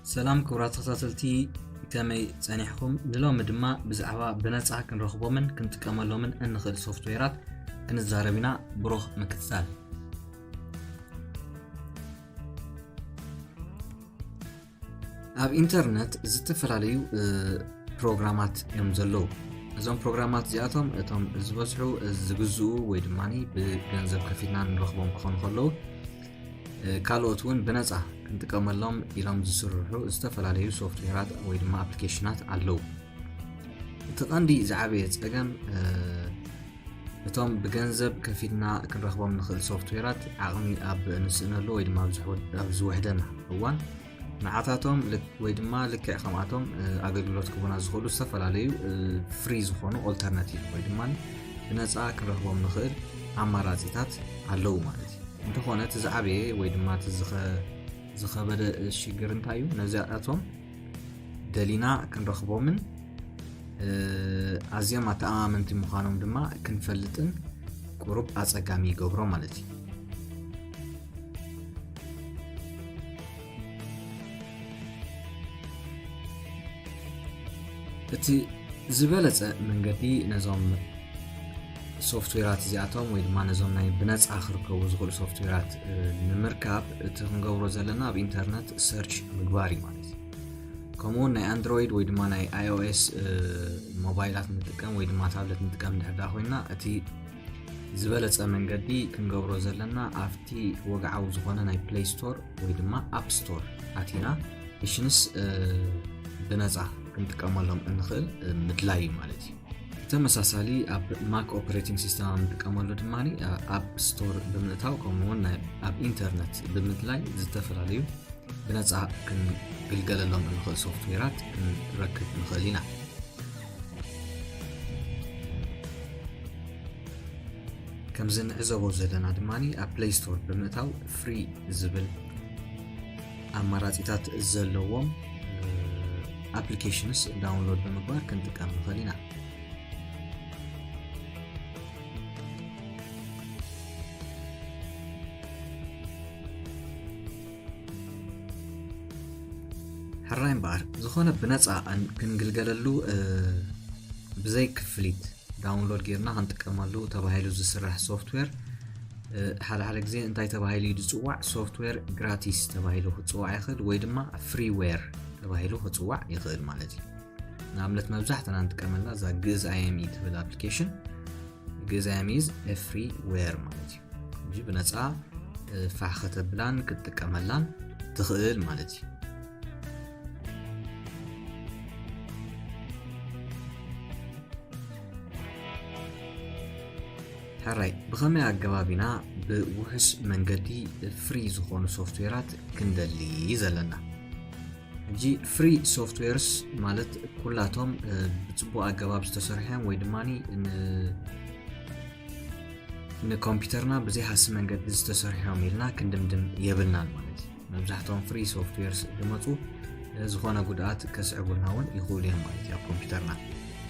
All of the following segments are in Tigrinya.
سلام كبرات تخصصلتي كمي صنيحكم دلوم دما بزعوا بنصح كنرخبومن كنتكملومن انخل سوفتويرات كنزاربينا بروخ مكتسال اب انترنت زتفلاليو بروغرامات يوم زلو ازون بروغرامات زياتهم اتم زبصحو زغزو وي دماني بغنزب كفينا نرخبوم كون خلو كالوتون بنصح كنتكملهم إلهم زسرحو استفلاليو سوفتويرات وي دما ابليكيشنات علو تقندي زعبيت اجم اتم بغنزب كفينا كنرخبوم نخل سوفتويرات عقمي اب نسنلو وي دما بزو وحدنا هوان معاتاتهم وي دما لك خماتهم اغلغلوت كبنا زخلو استفلاليو فري زخونو الترناتيف وي دما بنصح كنرخبوم نخل اماراتيتات علو مالتي انت خونت زعبي وي دما زخبر الشجر انتايو نزاعاتهم دلينا كنرخبومن ازيما تامنتي مخانم دما كنفلطن قرب اصقامي يغبرو مالتي اتي زبلص منغدي نزوم سوفتويرات زياتهم وي دما نزوم ناي بنص اخركو زغل سوفتويرات نمركاب تنغورو زلنا بانترنت سيرش مغباري مالتي كومون ناي اندرويد وي دما ناي اي او اس موبايلات نتقم وي دما تابلت نتقم دحدا خوينا اتي زبلص منغدي كنغورو زلنا افتي وغعاو زغونه ناي بلاي ستور وي دما اب ستور اتينا اشنس بنص كنتقملهم انخل مدلاي مالتي تمساسالي اب ماك اوبريتنج سيستم كمالو دماني اب ستور بمنتاو كمون اب انترنت بمتلاي زتفراليو بنصح كن بالقللهم نخل سوفتويرات نركب نخلينا كم زن عزبو زلنا دماني اب بلاي ستور بمنتاو فري زبل اماراتيتات زلوهم ابليكيشنز داونلود بمقبار كنتقام نخلينا حراين بار زخونه بنصا كنغلغللو بزي كفليت داونلود غيرنا هنتقمالو تباهيلو زسرح سوفتوير حاله غزي انتي تباهيلو يدصواع سوفتوير غراتيس تباهيلو خصواع يخل وي دما فري وير تباهيلو خصواع يخل مالتي نعملت مبزحتنا نتقملنا ذا جز اي ام اي تبل ابلكيشن جز اي ام ايز فري وير مالتي جي بنصا فاخته بلان كتقملان تخيل مالتي حراي بخمي اقبابنا بوحس منقدي فري زخون سوفتويرات كندلي زلنا جي فري سوفتويرز مالت كلاتهم بتبو اقباب استسرحين ويدماني ان كمبيوترنا بزي حس منقد استسرحين ميلنا كندمدم يبلنا مالتي مبزحتهم فري سوفتويرز دمتو زخونا قدات كسعبولنا ون يخوليهم مالتي اب كمبيوترنا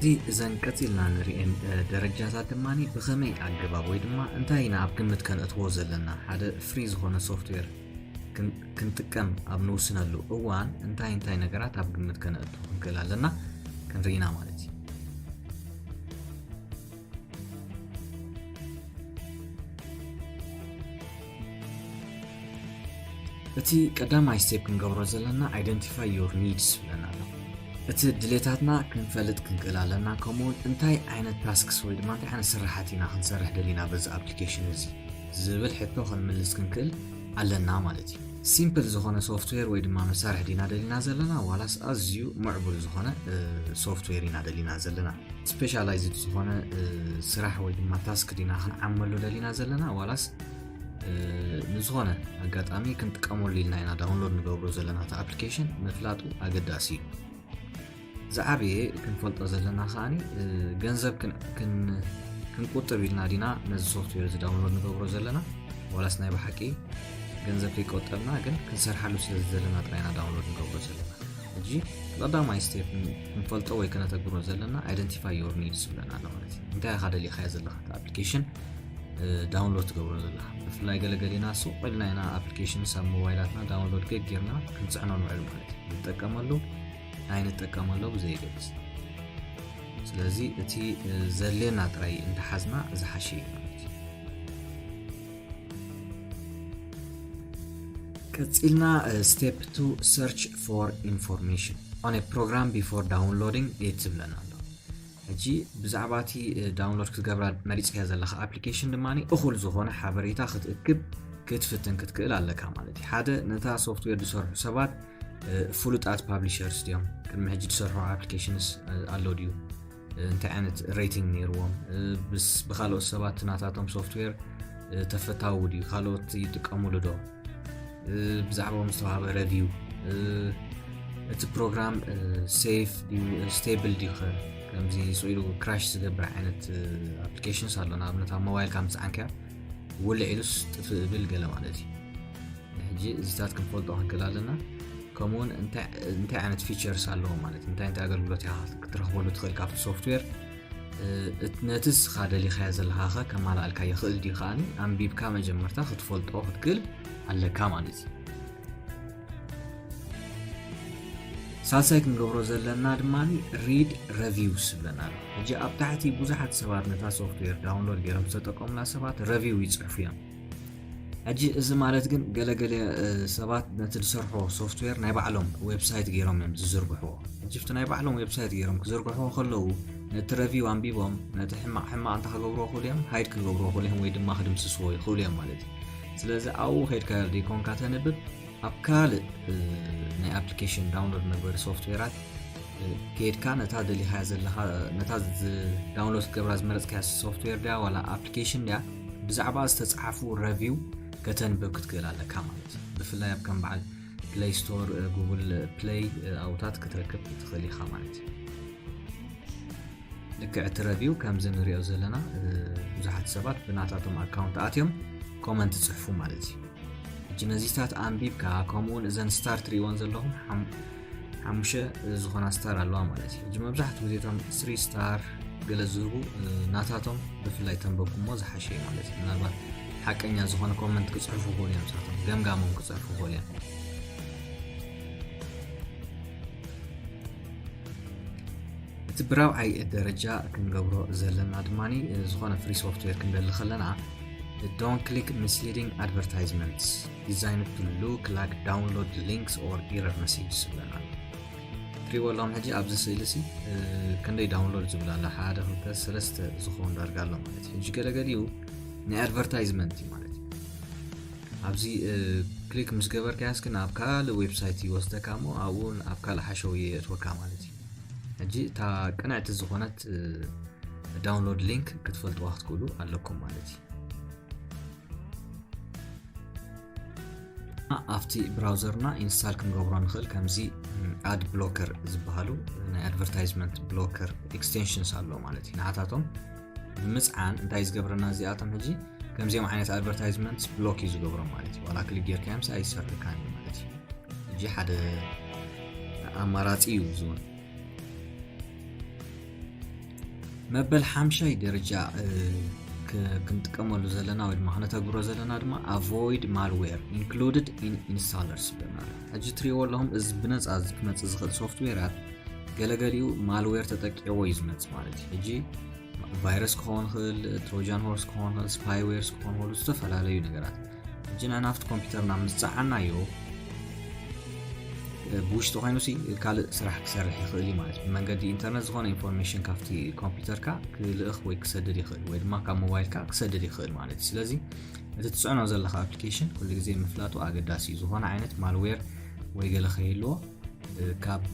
دي زنكتلنا نريين درجات دماني بخمي عقباب وي دما انتاينا اب كمت كان اتوزلنا هذا فريز هنا سوفتوير كنتقم اب نوسنلو اوان انتاي نغرات اب كمت كان اتوكلالنا كنرينا مالتي اتي قداماي ستيب كنغبرو زلنا identify your needs لنا اتي دليتاتنا كنفلت كنقلالنا كومون انتاي عينت تاسكس وي دما انتاي عينت سرحاتينا خنسرح دلينا بز ابلكيشن ازي زبل حتو خنملس كنكل علنا مالتي سيمبل زخونه سوفتوير وي دما مسارح دينا دلينا زلنا والاس ازيو معبل زخونه سوفتويرينا دلينا زلنا سبيشالايزد زخونه سراح وي دما تاسك دينا خنعملو دلينا زلنا والاس نزخونه اغاطامي كنتقمول لينا انا داونلود نغبرو زلنا تا ابلكيشن مفلاطو اغداسي زعبي كنفلط زلنا خاني غنزب كنقطر بيلنا دينا نز سوفتوير داونلود نغبرو زلنا ولاس ناي بحقي غنزب يقطرنا كن كنسرحلو زلنا طرينا داونلود نغبرو زلنا اجي قداماي ستيب كنفلطو وي كنتغبرو زلنا identify your needs لنا مالتي انت هذا اللي خايز لك ابلكيشن ዳውንሎድ ትገብሮ ዘለካ ብፍላይ ገለገሊና ሱቅ ኢልና ኢና ኣፕሊኬሽን ሳብ ሞባይላትና ዳውንሎድ ገይርና ክንፅዕኖ ንውዕል ማለት እዩ ንጥቀመሉ ኣይንጥቀመሉ ብዘይገልፅ ስለዚ እቲ ዘለና ጥራይ እንተሓዝና ዝሓሸ እዩ ማለት እዩ ቀፂልና step 2 search for information on a program before downloading it ትብለና ኣሎ ሕጂ ብዛዕባ እቲ ዳውንሎድ ክትገብራ መሪፅካ ዘለካ ኣፕሊኬሽን ድማኒ እኹል ዝኾነ ሓበሬታ ክትእክብ ክትፍትን ክትክእል ኣለካ ማለት እዩ ሓደ ነታ ሶፍትዌር ዝሰርሑ ሰባት ፍሉጣት ፓብሊሸርስ ድዮም ቅድሚ ሕጂ ዝሰርሑ ኣፕሊኬሽንስ ኣለዉ ድዩ እንታይ ዓይነት ሬቲንግ ነይርዎም ብካልኦት ሰባት ናታቶም ሶፍትዌር ተፈታዊ ድዩ ካልኦት ይጥቀሙሉ ዶ ብዛዕባኦም ዝተዋሃበ ሬቪው እቲ ፕሮግራም ሴፍ ድዩ ስቴብል ድዩ ከምዚ ስኢሉ ክራሽ ዝገብር ዓይነት ኣፕሊኬሽንስ ኣሎ ንኣብነት ኣብ ሞባይል ካብ ምፅዓንከ ውልዕ ኢሉስ ጥፍእ ገለ ማለት እዩ ሕጂ እዚታት ክንፈልጦ ክንክእል ኣለና ከምኡውን እንታይ ዓይነት ፊቸርስ ኣለዎ ማለት እንታይ ኣገልግሎት ኢኻ ክትረኽበሉ ትኽእል ካብቲ ሶፍትዌር ነትስ ካደሊኻዮ ዘለካ ኸ ከማላእልካ ይኽእል ድዩ ከዓኒ ኣንቢብካ መጀመርታ ክትፈልጦ ክትክእል ኣለካ ማለት እዩ ሳልሳይ ክንገብሮ ዘለና ድማኒ ሪድ ሬቪውስ ብለና ኣሎ ሕጂ ኣብ ታሕቲ ብዙሓት ሰባት ነታ ሶፍትዌር ዳውንሎድ ገይሮም ዝተጠቀሙላ ሰባት ሬቪው ይፅሕፉ እዮም ሕጂ እዚ ማለት ግን ገለገለ ሰባት ነቲ ዝሰርሕዎ ሶፍትዌር ናይ ባዕሎም ዌብሳይት ገይሮም እዮም ዝዝርግሕዎ ሕጂ ፍቲ ናይ ባዕሎም ዌብሳይት ገይሮም ክዝርግሕዎ ከለዉ ነቲ ሬቪው ኣንቢቦም ነቲ ሕማቕ እንታ ክገብርዎ ክእሉ እዮም ሃይድ ክገብርዎ ክእሉ እዮም ወይ ድማ ክድምስስዎ ይኽእሉ እዮም ማለት እዩ ስለዚ ኣብኡ ከይድካ ደይኮንካ ተንብብ ኣብ ካልእ ናይ ኣፕሊኬሽን ዳውንሎድ መግበሪ ሶፍትዌራት ከይድካ ነታ ደሊኻያ ዘለካ ነታ ዳውንሎድ ክትገብራ ዝመረፅካያ ሶፍትዌር ድያ ዋላ ኣፕሊኬሽን ድያ ብዛዕባ ዝተፅሓፉ ሬቪው ከተንብብ ክትክእል ኣለካ ማለት እዩ ብፍላይ ኣብ ከም በዓል ፕሌይ ስቶር ጉግል ፕሌይ ኣውታት ክትረክብ ትኽእል ኢኻ ማለት እዩ ልክዕ እቲ ሬቪው ከምዚ ንሪኦ ዘለና ብዙሓት ሰባት ብናታቶም ኣካውንት ኣትዮም ኮመንት ፅሕፉ ማለት እዩ ሕጂ ነዚታት ኣንቢብካ ከምኡውን እዘን ስታር ትሪእዎን ዘለኹም 5 ዝኾና ስታር ኣለዋ ማለት እዩ ሕጂ መብዛሕትኡ ግዜቶም 3 ስታር ገለ ዝህቡ ናታቶም ብፍላይ ተንበብኩሞ ዝሓሸ እዩ ማለት እዩ ምናልባት ሓቀኛ ዝኾነ ኮመንት ክፅሕፉ ክእሉ እዮም ሳቶም ገምጋሞም ክፅሕፉ ክእሉ እዮም እቲ ብራብዓይ ደረጃ ክንገብሮ ዘለና ድማኒ ዝኾነ ፍሪ ሶፍትዌር ክንደሊ ከለና don't click misleading advertisements designed to look like download links or error messages ብለና ትሪወሎም ሕጂ ኣብዚ ስእሊ ሲ ክንደይ ዳውንሎድ ዝብል ኣላ 1 2 3 ዝኾኑ ዳርጋ ኣሎ ማለት እዩ ሕጂ ገለገሊኡ ናይ ኣድቨርታይዝመንት እዩ ማለት እዩ ኣብዚ ክሊክ ምስ ገበርካያስ ግን ኣብ ካልእ ዌብሳይት ይወስደካ እሞ ኣብኡ ኣብ ካልእ ሓሸው የእትወካ ማለት እዩ ሕጂ እታ ቅንዕቲ ዝኾነት ዳውንሎድ ሊንክ ክትፈልጥዋ ክትክእሉ ኣለኩም ማለት እዩ ኣብቲ ብራውዘርና ኢንስታል ክንገብሮ ንኽእል ከምዚ ኣድ ብሎከር ዝበሃሉ ናይ ኣድቨርታይዝመንት ብሎከር ኤክስቴንሽንስ ኣሎ ማለት እዩ ንዓታቶም ብምፅዓን እንታይ ዝገብረና እዚኣቶም ሕጂ ከምዚኦም ዓይነት ኣድቨርታይዝመንት ብሎክ እዩ ዝገብሮም ማለት እዩ ዋላ ክሊክ ጌርካ ምስ ኣይሰርሕካን እዩ ማለት እዩ ሕጂ ሓደ ኣማራፂ እዩ ዝውን መበል 5 ደረጃ ክንጥቀመሉ ዘለና ወይ ድማ ክነተግብሮ ዘለና ድማ avoid malware included in installers ብለናል ሕጂ ትሪእዎ ኣለኹም እዚ ብነፃ ክመፅእ ዝኽእል ሶፍትዌራት ገለገሊኡ ማልዌር ተጠቂዕዎ እዩ ዝመፅእ ማለት እዩ ሕጂ ቫይረስ ክኸውን ክእል ትሮጃን ሆርስ ክኸውን ክእል ስፓይዌርስ ክኸውን ክእሉ ዝተፈላለዩ ነገራት ሕጂ ንሕና ኣብቲ ኮምፒውተርና ምስ ፀዓናዮ ብውሽጢ ኮይኑሲ ካልእ ስራሕ ክሰርሕ ይኽእል እዩ ማለት እዩ ብመንገዲ ኢንተርነት ዝኾነ ኢንፎርሜሽን ካብቲ ኮምፒውተርካ ክልእኽ ወይ ክሰድድ ይኽእል ወይ ድማ ካብ ሞባይልካ ክሰድድ ይኽእል ማለት እዩ ስለዚ እቲ ትፅዕኖ ዘለካ ኣፕሊኬሽን ኩሉ ግዜ ምፍላጡ ኣገዳሲ እዩ ዝኾነ ዓይነት ማልዌር ወይ ገለ ከይህልዎ ካብ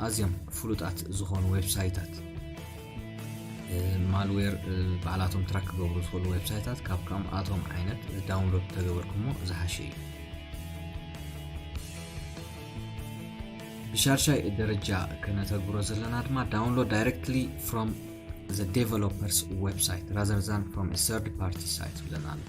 ኣዝዮም ፍሉጣት ዝኾኑ ዌብሳይታት ማልዌር ባዕላቶም ትራክ ክገብሩ ዝኽእሉ ዌብሳይታት ካብ ከምኣቶም ዓይነት ዳውንሎድ ተገበርኩሞ ዝሓሸ እዩ ብሻርሻይ ደረጃ ክነተግብሮ ዘለና ድማ download directly from the developer's website rather than from a third party site ብለና ኣሎ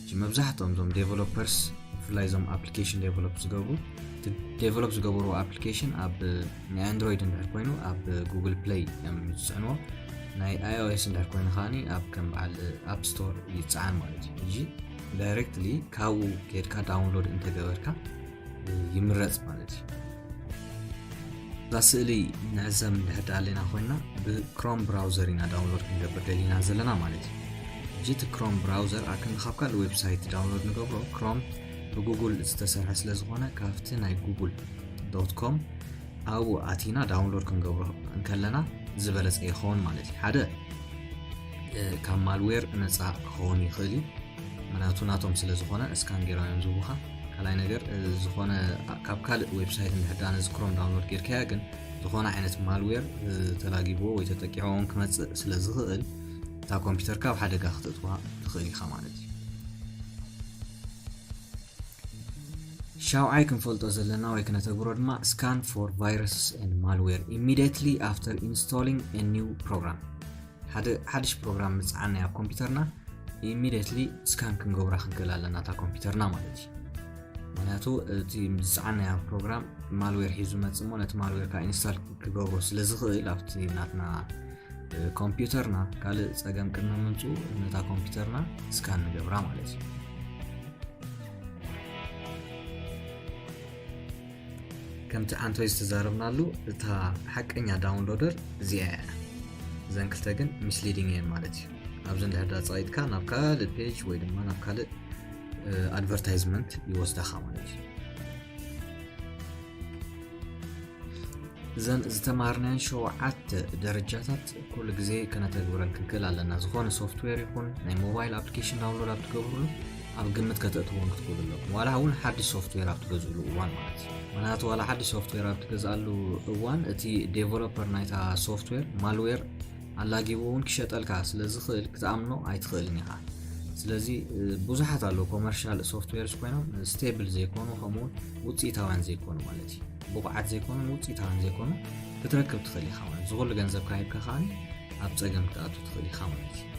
እጂ መብዛሕትኦም ዞም ዴቨሎፐርስ ብፍላይ ዞም ኣፕሊኬሽን ዴቨሎፕ ዝገብሩ ኣፕሊኬሽን ኣብ ናይ ኣንድሮይድ እንድሕር ኮይኑ ኣብ ጉግል ፕሌይ እዮም ዝፅዕንዎ ናይ iOS እንድሕር ኮይኑ ኸዓኒ ኣብ ከም በዓል ኣፕ ስቶር ይፅዓን ማለት እዩ እጂ ዳይሬክትሊ ካብኡ ጌድካ ዳውንሎድ እንተገበርካ ይምረፅ ማለት እዩ እዛ ስእሊ ንዕዘብ እንድሕር ዳለና ኮይና ብክሮም ብራውዘር ኢና ዳውንሎድ ክንገብር ደሊና ዘለና ማለት እዩ እጂ እቲ ክሮም ብራውዘር ካብ ካልእ ዌብሳይት ዳውንሎድ ንገብሮ ክሮም ብጉግል ዝተሰርሐ ስለ ዝኾነ ካብቲ ናይ google.com ኣብኡ ኣቲና ዳውንሎድ ክንገብሮ እንከለና ዝበለፀ ይኸውን ማለት እዩ ሓደ ካብ ማልዌር ነፃ ክኸውን ይኽእል እዩ ምክንያቱ ናቶም ስለ ዝኾነ እስካን ጌሮም ዝቡኻ ካልኣይ ነገር ዝኾነ ካብ ካልእ ዌብሳይት እንድሕዳነ ክሮም ዳውንሎድ ጌርካያ ግን ዝኾነ ዓይነት ማልዌር ተላጊብዎ ወይ ተጠቂዕዎ ክመፅእ ስለ ዝኽእል እታ ኮምፒውተርካ ኣብ ሓደጋ ክትእትዋ ትኽእል ኢኻ ማለት እዩ ሻውዓይ ክንፈልጦ ዘለና ወይ ክነተግብሮ ድማ scan for viruses and malware immediately after installing a new program ሓድሽ ፕሮግራም ምፅዓና ኣብ ኮምፒውተርና immediately scan ክንገብራ ክንክእል ኣለና እታ ኮምፒውተርና ማለት እዩ ምክንያቱ እቲ ምፅዓና ፕሮግራም ማልዌር ሒዙ መፅሞ ነቲ ማልዌርካ ኢንስታል ክገብሮ ስለ ዝኽእል ኣብቲ ናትና ኮምፒውተርና ካልእ ፀገም ቅድሚ ምምፅኡ ነታ ኮምፒውተርና ስካን ንገብራ ማለት እዩ ከምቲ ዓንቶይ ዝተዛረብናሉ እታ ሓቀኛ ዳውንሎደር እዚኣ እዘን ክልተ ግን ሚስሊዲንግ እየን ማለት እዩ ኣብዚ እንድሕር ፀቂጥካ ናብ ካልእ ፔጅ ወይ ድማ ናብ ካልእ ኣድቨርታይዝመንት ይወስደኻ ማለት እዩ እዘን ዝተማሃርናን ሸውዓተ ደረጃታት ኩሉ ግዜ ከነተግብረን ክንክእል ኣለና ዝኾነ ሶፍትዌር ይኹን ናይ ሞባይል ኣፕሊኬሽን ዳውንሎድ ኣብ ትገብርሉ ኣብ ግምት ከተእትውን ክትክእሉ ኣለኩም ዋላ እውን ሓድሽ ሶፍትዌር ኣብ ትገዝእሉ እዋን ማለት እዩ ምክንያቱ ዋላ ሓድሽ ሶፍትዌር ኣብ ትገዝኣሉ እዋን እቲ ዴቨሎፐር ናይታ ሶፍትዌር ማልዌር ኣላጊቡ እውን ክሸጠልካ ስለ ዝኽእል ክትኣምኖ ኣይትኽእልን ኢኻ ስለዚ ብዙሓት ኣለዉ ኮመርሻል ሶፍትዌርስ ኮይኖም ስቴብል ዘይኮኑ ከምኡውን ውፅኢታውያን ዘይኮኑ ማለት እዩ ብቑዓት ዘይኮኑ ውፅኢታውያን ዘይኮኑ ክትረክብ ትኽእል ኢኻ ማለት ዝኩሉ ገንዘብካ ሂብካ ኸዓኒ ኣብ ፀገም ክትኣቱ ትኽእል ኢኻ ማለት እዩ